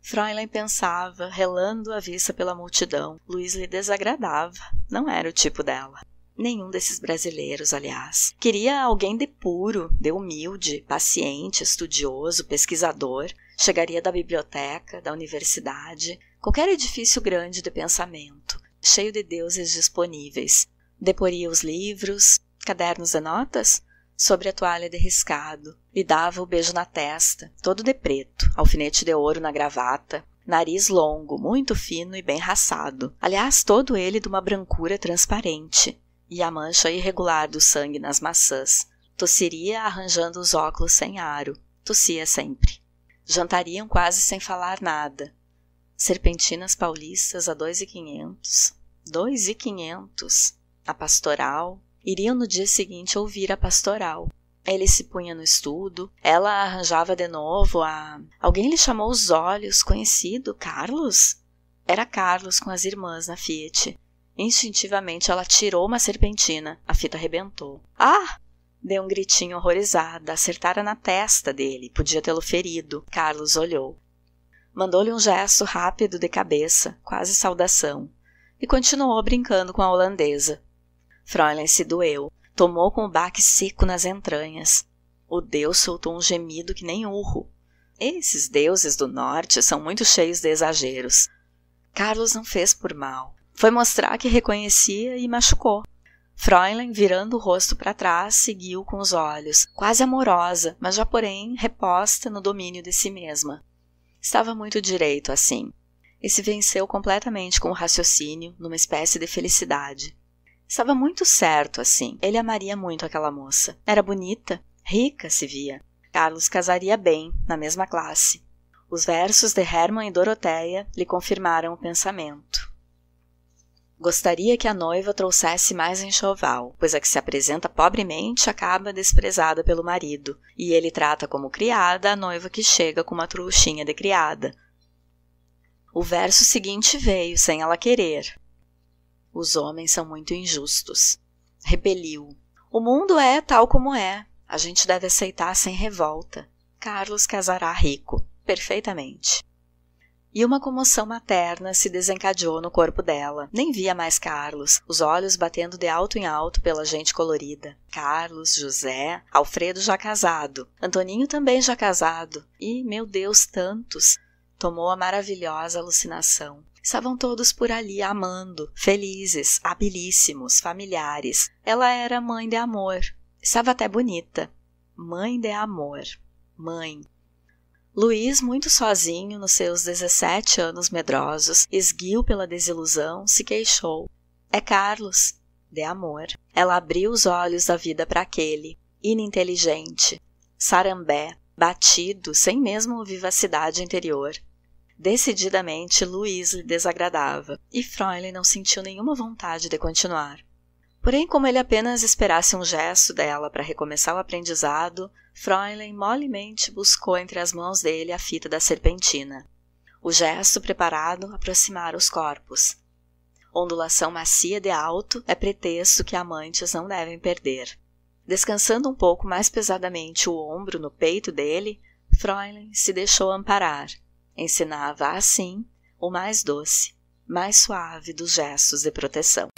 Fräulein pensava, relando a vista pela multidão. Luiz lhe desagradava, não era o tipo dela. Nenhum desses brasileiros, aliás. Queria alguém de puro, de humilde, paciente, estudioso, pesquisador. Chegaria da biblioteca, da universidade, qualquer edifício grande de pensamento, cheio de deuses disponíveis. Deporia os livros, cadernos de notas, sobre a toalha de riscado. Lhe dava o beijo na testa, todo de preto, alfinete de ouro na gravata, nariz longo, muito fino e bem raçado. Aliás, todo ele de uma brancura transparente. E a mancha irregular do sangue nas maçãs. Tossiria arranjando os óculos sem aro. Tossia sempre. Jantariam quase sem falar nada. Serpentinas paulistas a 2.500. 2.500. A pastoral. Iriam no dia seguinte ouvir a pastoral. Ele se punha no estudo. Ela arranjava de novo a... Alguém lhe chamou os olhos. Conhecido? Carlos? Era Carlos com as irmãs na Fiat. Instintivamente ela tirou uma serpentina. A fita arrebentou. Ah! Deu um gritinho horrorizada. Acertara na testa dele. Podia tê-lo ferido. Carlos olhou. Mandou-lhe um gesto rápido de cabeça, quase saudação. E continuou brincando com a holandesa. Fräulein se doeu. Tomou com o baque seco nas entranhas. O deus soltou um gemido que nem urro. Esses deuses do norte são muito cheios de exageros. Carlos não fez por mal. Foi mostrar que reconhecia e machucou. Fräulein, virando o rosto para trás, seguiu com os olhos, quase amorosa, mas já porém reposta no domínio de si mesma. Estava muito direito assim. E se venceu completamente com o raciocínio, numa espécie de felicidade. Estava muito certo assim. Ele amaria muito aquela moça. Era bonita, rica se via. Carlos casaria bem, na mesma classe. Os versos de Hermann e Doroteia lhe confirmaram o pensamento. Gostaria que a noiva trouxesse mais enxoval, pois a que se apresenta pobremente acaba desprezada pelo marido, e ele trata como criada a noiva que chega com uma trouxinha de criada. O verso seguinte veio, sem ela querer. Os homens são muito injustos. Repeliu. O mundo é tal como é. A gente deve aceitar sem revolta. Carlos casará rico. Perfeitamente. E uma comoção materna se desencadeou no corpo dela. Nem via mais Carlos, os olhos batendo de alto em alto pela gente colorida. Carlos, José, Alfredo já casado, Antoninho também já casado. E, meu Deus, tantos! Tomou a maravilhosa alucinação. Estavam todos por ali amando, felizes, habilíssimos, familiares. Ela era mãe de amor. Estava até bonita. Mãe de amor. Mãe. Luiz, muito sozinho, nos seus 17 anos medrosos, esguio pela desilusão, se queixou. É Carlos, de amor. Ela abriu os olhos da vida para aquele, ininteligente, sarambé, batido, sem mesmo vivacidade interior. Decididamente, Luiz lhe desagradava, e Fräulein não sentiu nenhuma vontade de continuar. Porém, como ele apenas esperasse um gesto dela para recomeçar o aprendizado, Fräulein molemente buscou entre as mãos dele a fita da serpentina. O gesto preparado aproximara os corpos. Ondulação macia de alto é pretexto que amantes não devem perder. Descansando um pouco mais pesadamente o ombro no peito dele, Fräulein se deixou amparar. Ensinava assim o mais doce, mais suave dos gestos de proteção.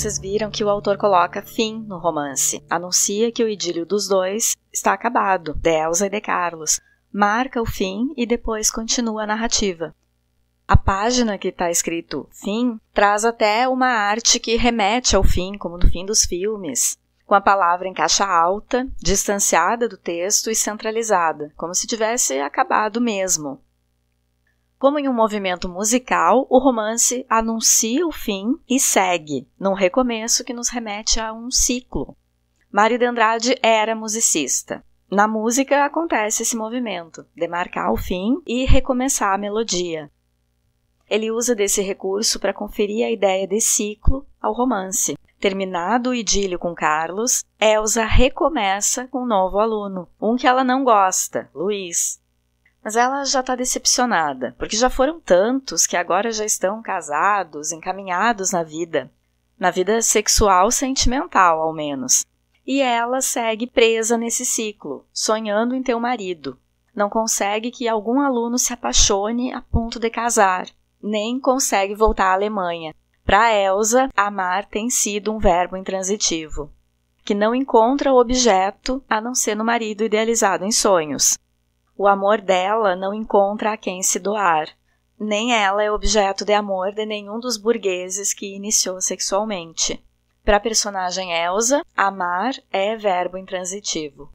Vocês viram que o autor coloca fim no romance, anuncia que o idílio dos dois está acabado, de Elsa e de Carlos, marca o fim e depois continua a narrativa. A página que está escrito fim traz até uma arte que remete ao fim, como no fim dos filmes, com a palavra em caixa alta, distanciada do texto e centralizada, como se tivesse acabado mesmo. Como em um movimento musical, o romance anuncia o fim e segue, num recomeço que nos remete a um ciclo. Mário de Andrade era musicista. Na música acontece esse movimento, de marcar o fim e recomeçar a melodia. Ele usa desse recurso para conferir a ideia de ciclo ao romance. Terminado o idílio com Carlos, Elsa recomeça com um novo aluno, um que ela não gosta, Luiz. Mas ela já está decepcionada, porque já foram tantos que agora já estão casados, encaminhados na vida sexual sentimental, ao menos. E ela segue presa nesse ciclo, sonhando em ter um marido. Não consegue que algum aluno se apaixone a ponto de casar, nem consegue voltar à Alemanha. Para Elsa, amar tem sido um verbo intransitivo, que não encontra objeto a não ser no marido idealizado em sonhos. O amor dela não encontra a quem se doar, nem ela é objeto de amor de nenhum dos burgueses que iniciou sexualmente. Para a personagem Elsa, amar é verbo intransitivo.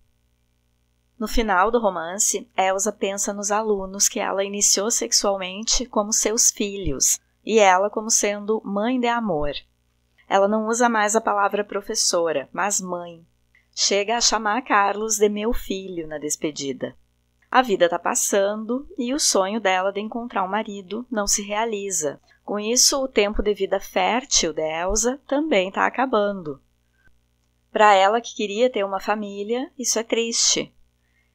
No final do romance, Elsa pensa nos alunos que ela iniciou sexualmente como seus filhos, e ela como sendo mãe de amor. Ela não usa mais a palavra professora, mas mãe. Chega a chamar Carlos de meu filho na despedida. A vida está passando e o sonho dela de encontrar um marido não se realiza. Com isso, o tempo de vida fértil de Elsa também está acabando. Para ela que queria ter uma família, isso é triste.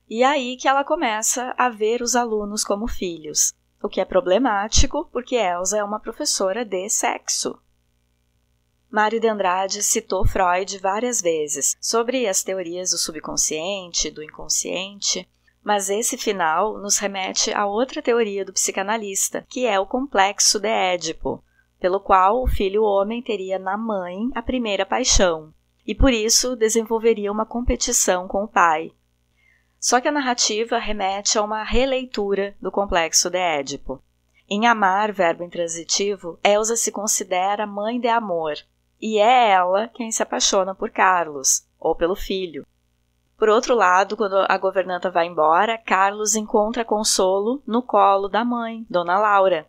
E é aí que ela começa a ver os alunos como filhos, o que é problemático porque Elsa é uma professora de sexo. Mário de Andrade citou Freud várias vezes sobre as teorias do subconsciente, do inconsciente, mas esse final nos remete a outra teoria do psicanalista, que é o complexo de Édipo, pelo qual o filho homem teria na mãe a primeira paixão, e por isso desenvolveria uma competição com o pai. Só que a narrativa remete a uma releitura do complexo de Édipo. Em amar, verbo intransitivo, Elsa se considera mãe de amor, e é ela quem se apaixona por Carlos, ou pelo filho. Por outro lado, quando a governanta vai embora, Carlos encontra consolo no colo da mãe, Dona Laura.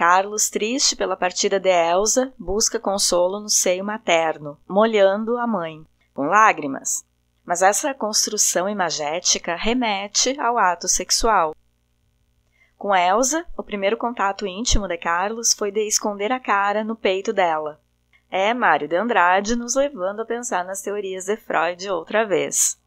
Carlos, triste pela partida de Elsa, busca consolo no seio materno, molhando a mãe, com lágrimas. Mas essa construção imagética remete ao ato sexual. Com Elsa, o primeiro contato íntimo de Carlos foi de esconder a cara no peito dela. É Mário de Andrade nos levando a pensar nas teorias de Freud outra vez.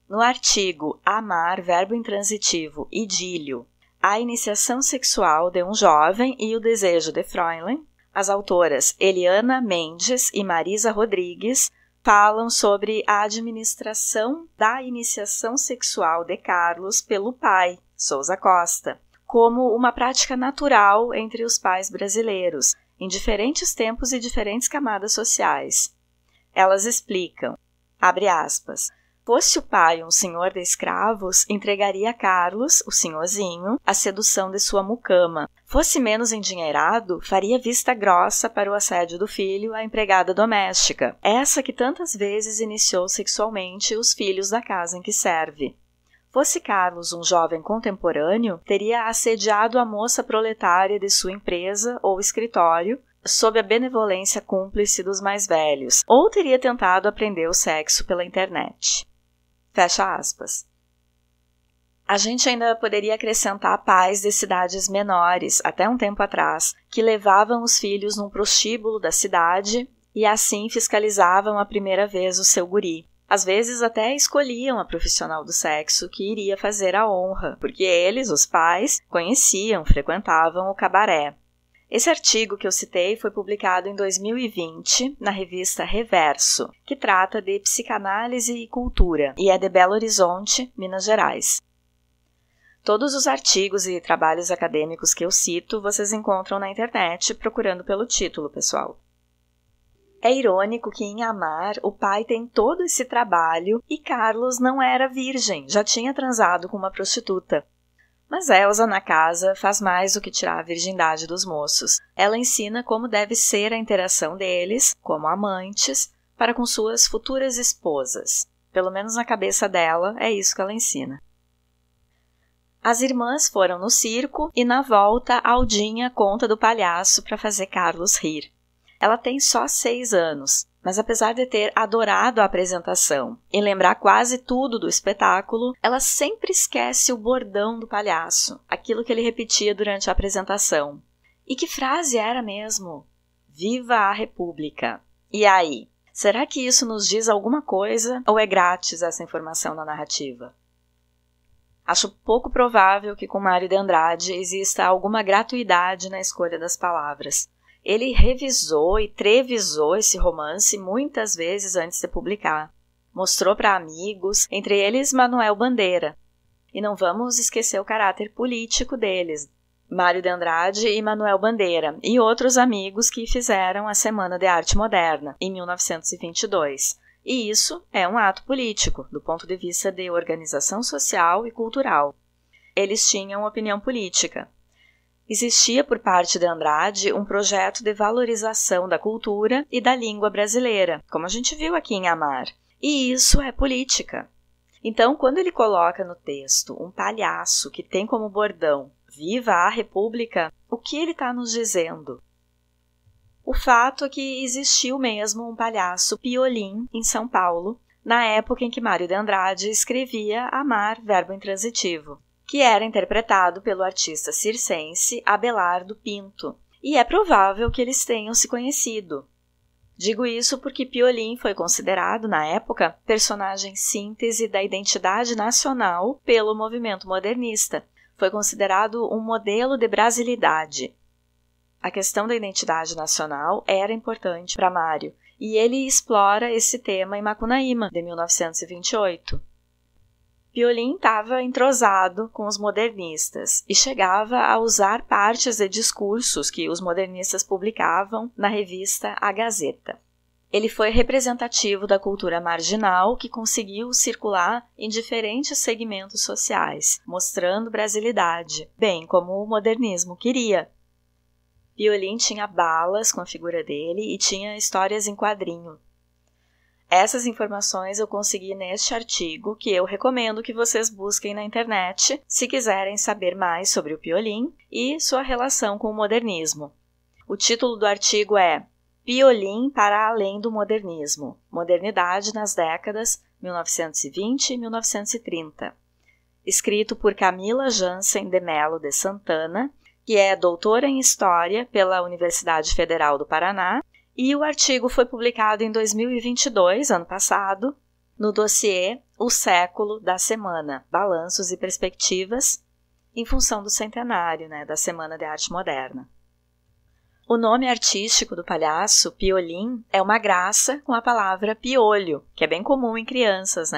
No artigo Amar, verbo intransitivo, idílio, a iniciação sexual de um jovem e o desejo de Fräulein, as autoras Eliana Mendes e Marisa Rodrigues falam sobre a administração da iniciação sexual de Carlos pelo pai, Sousa Costa, como uma prática natural entre os pais brasileiros, em diferentes tempos e diferentes camadas sociais. Elas explicam, abre aspas, fosse o pai um senhor de escravos, entregaria a Carlos, o senhorzinho, a sedução de sua mucama. Fosse menos endinheirado, faria vista grossa para o assédio do filho à empregada doméstica, essa que tantas vezes iniciou sexualmente os filhos da casa em que serve. Fosse Carlos um jovem contemporâneo, teria assediado a moça proletária de sua empresa ou escritório, sob a benevolência cúmplice dos mais velhos, ou teria tentado aprender o sexo pela internet. Fecha aspas. A gente ainda poderia acrescentar pais de cidades menores, até um tempo atrás, que levavam os filhos num prostíbulo da cidade e assim fiscalizavam a primeira vez o seu guri. Às vezes até escolhiam a profissional do sexo que iria fazer a honra, porque eles, os pais, conheciam, frequentavam o cabaré. Esse artigo que eu citei foi publicado em 2020 na revista Reverso, que trata de psicanálise e cultura, e é de Belo Horizonte, Minas Gerais. Todos os artigos e trabalhos acadêmicos que eu cito vocês encontram na internet procurando pelo título, pessoal. É irônico que em Amar o pai tem todo esse trabalho e Carlos não era virgem, já tinha transado com uma prostituta. Mas Elsa, na casa, faz mais do que tirar a virgindade dos moços. Ela ensina como deve ser a interação deles, como amantes, para com suas futuras esposas. Pelo menos na cabeça dela, é isso que ela ensina. As irmãs foram no circo e, na volta, Aldinha conta do palhaço para fazer Carlos rir. Ela tem só 6 anos, mas apesar de ter adorado a apresentação e lembrar quase tudo do espetáculo, ela sempre esquece o bordão do palhaço, aquilo que ele repetia durante a apresentação. E que frase era mesmo? Viva a República! E aí, será que isso nos diz alguma coisa ou é grátis essa informação na narrativa? Acho pouco provável que com Mário de Andrade exista alguma gratuidade na escolha das palavras. Ele revisou e trevisou esse romance muitas vezes antes de publicar. Mostrou para amigos, entre eles Manuel Bandeira. E não vamos esquecer o caráter político deles, Mário de Andrade e Manuel Bandeira, e outros amigos que fizeram a Semana de Arte Moderna, em 1922. E isso é um ato político, do ponto de vista de organização social e cultural. Eles tinham opinião política. Existia por parte de Andrade um projeto de valorização da cultura e da língua brasileira, como a gente viu aqui em Amar. E isso é política. Então, quando ele coloca no texto um palhaço que tem como bordão Viva a República, o que ele está nos dizendo? O fato é que existiu mesmo um palhaço Piolim em São Paulo, na época em que Mário de Andrade escrevia Amar, verbo intransitivo, que era interpretado pelo artista circense Abelardo Pinto, e é provável que eles tenham se conhecido. Digo isso porque Piolim foi considerado, na época, personagem síntese da identidade nacional pelo movimento modernista. Foi considerado um modelo de brasilidade. A questão da identidade nacional era importante para Mário, e ele explora esse tema em Macunaíma, de 1928. Piolim estava entrosado com os modernistas e chegava a usar partes de discursos que os modernistas publicavam na revista A Gazeta. Ele foi representativo da cultura marginal que conseguiu circular em diferentes segmentos sociais, mostrando brasilidade, bem como o modernismo queria. Piolim tinha balas com a figura dele e tinha histórias em quadrinho. Essas informações eu consegui neste artigo, que eu recomendo que vocês busquem na internet se quiserem saber mais sobre o Piolim e sua relação com o modernismo. O título do artigo é Piolim para além do modernismo, modernidade nas décadas 1920 e 1930. Escrito por Camila Jansen de Mello de Santana, que é doutora em História pela Universidade Federal do Paraná, e o artigo foi publicado em 2022, ano passado, no dossiê O Século da Semana, Balanços e Perspectivas, em função do centenário, da Semana de Arte Moderna. O nome artístico do palhaço, Piolim, é uma graça com a palavra piolho, que é bem comum em crianças,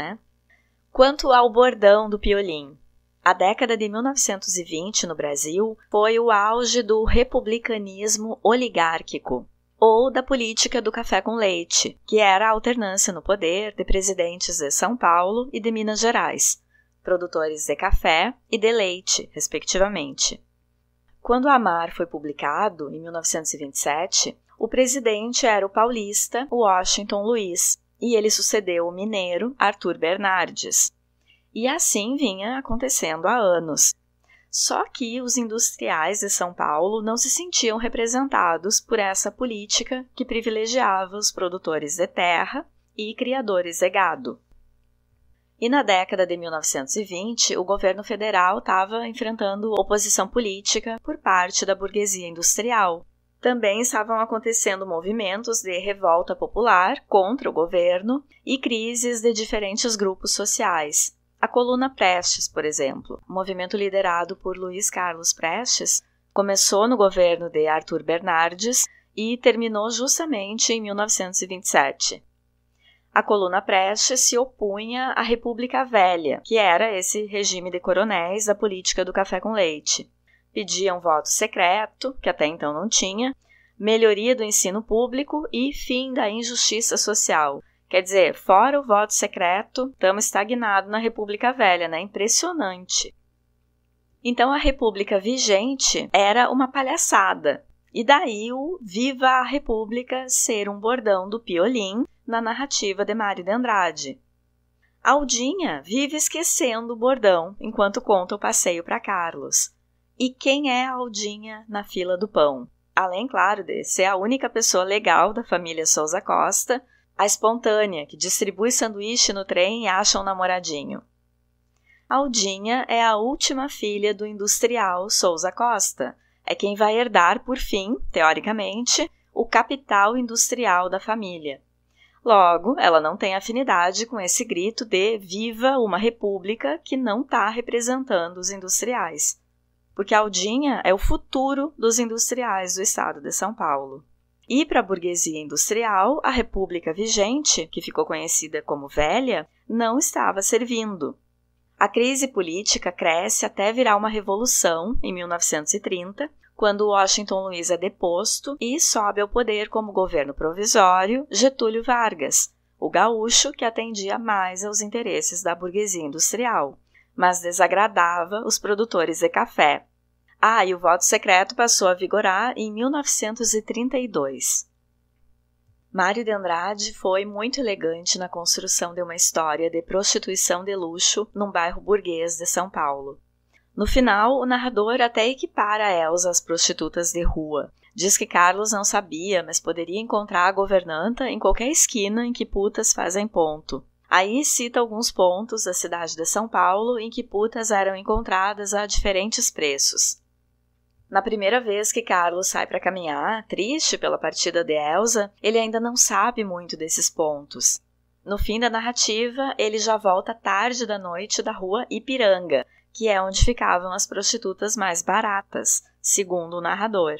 Quanto ao bordão do Piolim, a década de 1920 no Brasil foi o auge do republicanismo oligárquico, ou da política do café com leite, que era a alternância no poder de presidentes de São Paulo e de Minas Gerais, produtores de café e de leite, respectivamente. Quando Amar foi publicado, em 1927, o presidente era o paulista Washington Luiz, e ele sucedeu o mineiro Arthur Bernardes. E assim vinha acontecendo há anos. Só que os industriais de São Paulo não se sentiam representados por essa política que privilegiava os produtores de terra e criadores de gado. E na década de 1920, o governo federal estava enfrentando oposição política por parte da burguesia industrial. Também estavam acontecendo movimentos de revolta popular contra o governo e crises de diferentes grupos sociais. A Coluna Prestes, por exemplo, um movimento liderado por Luiz Carlos Prestes, começou no governo de Arthur Bernardes e terminou justamente em 1927. A Coluna Prestes se opunha à República Velha, que era esse regime de coronéis da política do café com leite. Pediam voto secreto, que até então não tinha, melhoria do ensino público e fim da injustiça social. Quer dizer, fora o voto secreto, estamos estagnados na República Velha, Impressionante. Então a República vigente era uma palhaçada, e daí o Viva a República ser um bordão do Piolim na narrativa de Mário de Andrade. Aldinha vive esquecendo o bordão enquanto conta o passeio para Carlos. E quem é a Aldinha na fila do pão? Além, claro, de ser a única pessoa legal da família Souza Costa, a espontânea, que distribui sanduíche no trem e acha um namoradinho. Aldinha é a última filha do industrial Souza Costa. É quem vai herdar, por fim, teoricamente, o capital industrial da família. Logo, ela não tem afinidade com esse grito de Viva uma República que não está representando os industriais. Porque Aldinha é o futuro dos industriais do estado de São Paulo. E para a burguesia industrial, a República vigente, que ficou conhecida como Velha, não estava servindo. A crise política cresce até virar uma revolução, em 1930, quando Washington Luiz é deposto e sobe ao poder como governo provisório Getúlio Vargas, o gaúcho que atendia mais aos interesses da burguesia industrial, mas desagradava os produtores de café. E o voto secreto passou a vigorar em 1932. Mário de Andrade foi muito elegante na construção de uma história de prostituição de luxo num bairro burguês de São Paulo. No final, o narrador até equipara Elsa às prostitutas de rua. Diz que Carlos não sabia, mas poderia encontrar a governanta em qualquer esquina em que putas fazem ponto. Aí cita alguns pontos da cidade de São Paulo em que putas eram encontradas a diferentes preços. Na primeira vez que Carlos sai para caminhar, triste pela partida de Elsa, ele ainda não sabe muito desses pontos. No fim da narrativa, ele já volta tarde da noite da rua Ipiranga, que é onde ficavam as prostitutas mais baratas, segundo o narrador.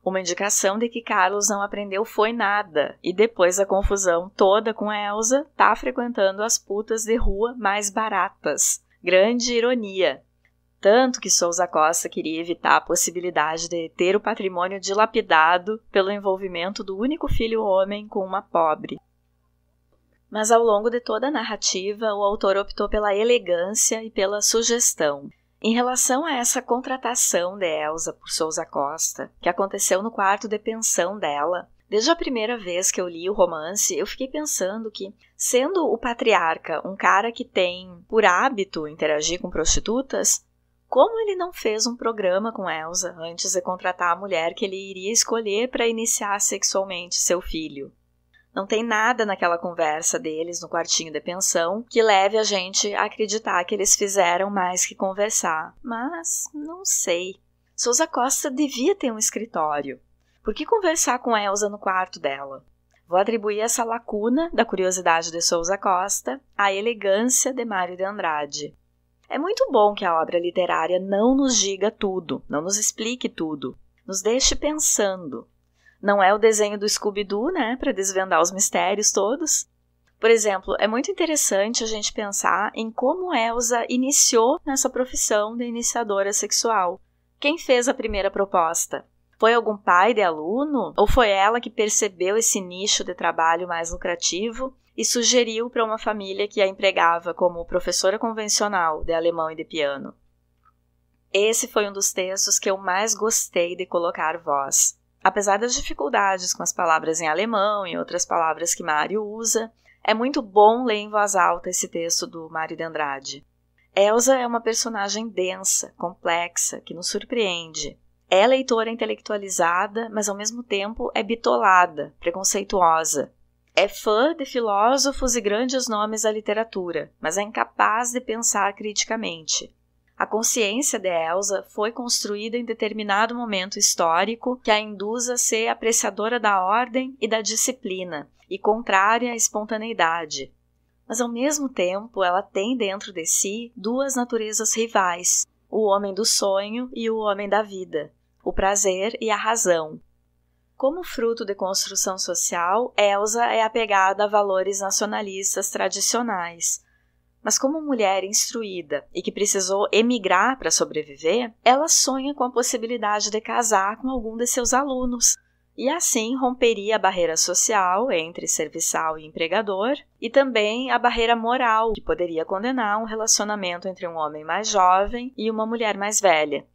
Uma indicação de que Carlos não aprendeu foi nada, e depois da confusão toda com Elsa, tá frequentando as putas de rua mais baratas. Grande ironia! Tanto que Souza Costa queria evitar a possibilidade de ter o patrimônio dilapidado pelo envolvimento do único filho homem com uma pobre. Mas ao longo de toda a narrativa, o autor optou pela elegância e pela sugestão. Em relação a essa contratação de Elsa por Souza Costa, que aconteceu no quarto de pensão dela, Desde a primeira vez que eu li o romance, eu fiquei pensando que, sendo o patriarca um cara que tem por hábito interagir com prostitutas, como ele não fez um programa com Elsa antes de contratar a mulher que ele iria escolher para iniciar sexualmente seu filho? Não tem nada naquela conversa deles no quartinho de pensão que leve a gente a acreditar que eles fizeram mais que conversar. Mas, não sei. Sousa Costa devia ter um escritório. Por que conversar com Elsa no quarto dela? Vou atribuir essa lacuna da curiosidade de Sousa Costa à elegância de Mário de Andrade. É muito bom que a obra literária não nos diga tudo, não nos explique tudo, nos deixe pensando. Não é o desenho do Scooby-Doo, né, para desvendar os mistérios todos. Por exemplo, é muito interessante a gente pensar em como Elsa iniciou nessa profissão de iniciadora sexual. Quem fez a primeira proposta? Foi algum pai de aluno? Ou foi ela que percebeu esse nicho de trabalho mais lucrativo e sugeriu para uma família que a empregava como professora convencional de alemão e de piano? Esse foi um dos textos que eu mais gostei de colocar voz. Apesar das dificuldades com as palavras em alemão e outras palavras que Mário usa, é muito bom ler em voz alta esse texto do Mário de Andrade. Elsa é uma personagem densa, complexa, que nos surpreende. É leitora intelectualizada, mas ao mesmo tempo é bitolada, preconceituosa. É fã de filósofos e grandes nomes da literatura, mas é incapaz de pensar criticamente. A consciência de Elsa foi construída em determinado momento histórico que a induz a ser apreciadora da ordem e da disciplina, e contrária à espontaneidade. Mas ao mesmo tempo ela tem dentro de si duas naturezas rivais, o homem do sonho e o homem da vida, o prazer e a razão. Como fruto de construção social, Elsa é apegada a valores nacionalistas tradicionais. Mas como mulher instruída e que precisou emigrar para sobreviver, ela sonha com a possibilidade de casar com algum de seus alunos, e assim romperia a barreira social entre serviçal e empregador, e também a barreira moral, que poderia condenar um relacionamento entre um homem mais jovem e uma mulher mais velha.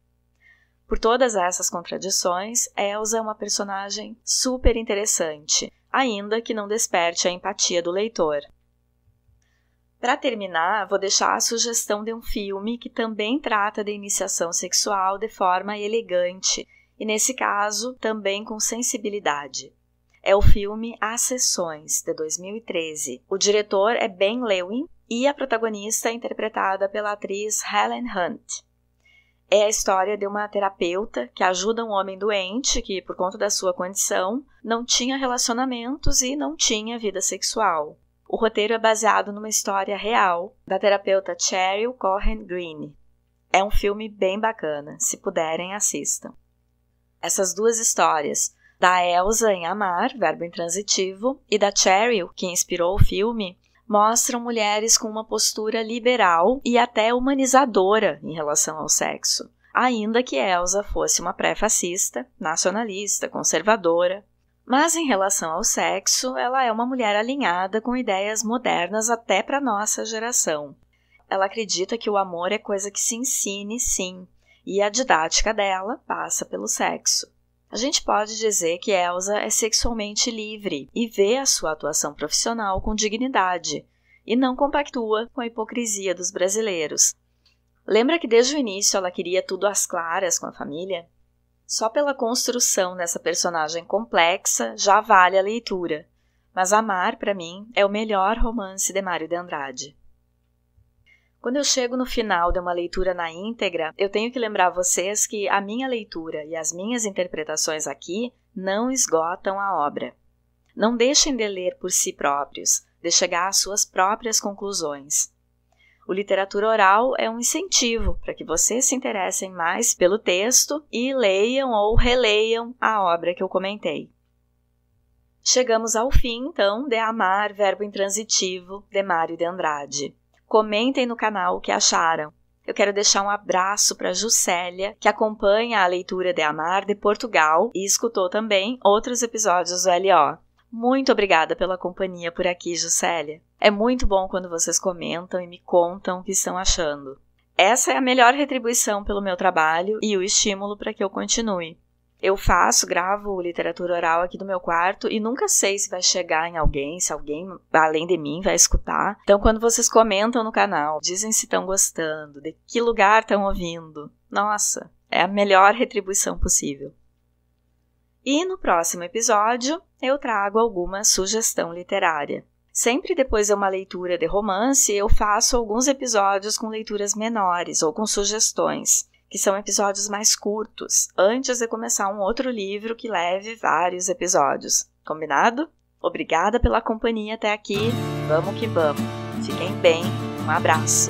Por todas essas contradições, Elsa é uma personagem super interessante, ainda que não desperte a empatia do leitor. Para terminar, vou deixar a sugestão de um filme que também trata de iniciação sexual de forma elegante, e nesse caso também com sensibilidade. É o filme As Sessões, de 2013. O diretor é Ben Lewin e a protagonista é interpretada pela atriz Helen Hunt. É a história de uma terapeuta que ajuda um homem doente que, por conta da sua condição, não tinha relacionamentos e não tinha vida sexual. O roteiro é baseado numa história real da terapeuta Cheryl Cohen Greene. É um filme bem bacana, se puderem, assistam. Essas duas histórias, da Elsa em Amar, verbo intransitivo, e da Cheryl, que inspirou o filme, mostram mulheres com uma postura liberal e até humanizadora em relação ao sexo, ainda que Elsa fosse uma pré-fascista, nacionalista, conservadora. Mas em relação ao sexo, ela é uma mulher alinhada com ideias modernas até para nossa geração. Ela acredita que o amor é coisa que se ensine, sim, e a didática dela passa pelo sexo. A gente pode dizer que Elsa é sexualmente livre e vê a sua atuação profissional com dignidade, e não compactua com a hipocrisia dos brasileiros. Lembra que desde o início ela queria tudo às claras com a família? Só pela construção dessa personagem complexa já vale a leitura, mas Amar, para mim, é o melhor romance de Mário de Andrade. Quando eu chego no final de uma leitura na íntegra, eu tenho que lembrar vocês que a minha leitura e as minhas interpretações aqui não esgotam a obra. Não deixem de ler por si próprios, de chegar às suas próprias conclusões. O Literatura Oral é um incentivo para que vocês se interessem mais pelo texto e leiam ou releiam a obra que eu comentei. Chegamos ao fim, então, de Amar, verbo intransitivo, de Mário de Andrade. Comentem no canal o que acharam. Eu quero deixar um abraço para Juscelia, que acompanha a leitura de Amar de Portugal e escutou também outros episódios do LO. Muito obrigada pela companhia por aqui, Juscelia. É muito bom quando vocês comentam e me contam o que estão achando. Essa é a melhor retribuição pelo meu trabalho e o estímulo para que eu continue. Eu gravo literatura oral aqui do meu quarto e nunca sei se vai chegar em alguém, se alguém além de mim vai escutar. Então, quando vocês comentam no canal, dizem se estão gostando, de que lugar estão ouvindo, nossa, é a melhor retribuição possível. E no próximo episódio, eu trago alguma sugestão literária. Sempre depois de uma leitura de romance, eu faço alguns episódios com leituras menores ou com sugestões, que são episódios mais curtos, antes de começar um outro livro que leve vários episódios. Combinado? Obrigada pela companhia até aqui. Vamos que vamos. Fiquem bem. Um abraço.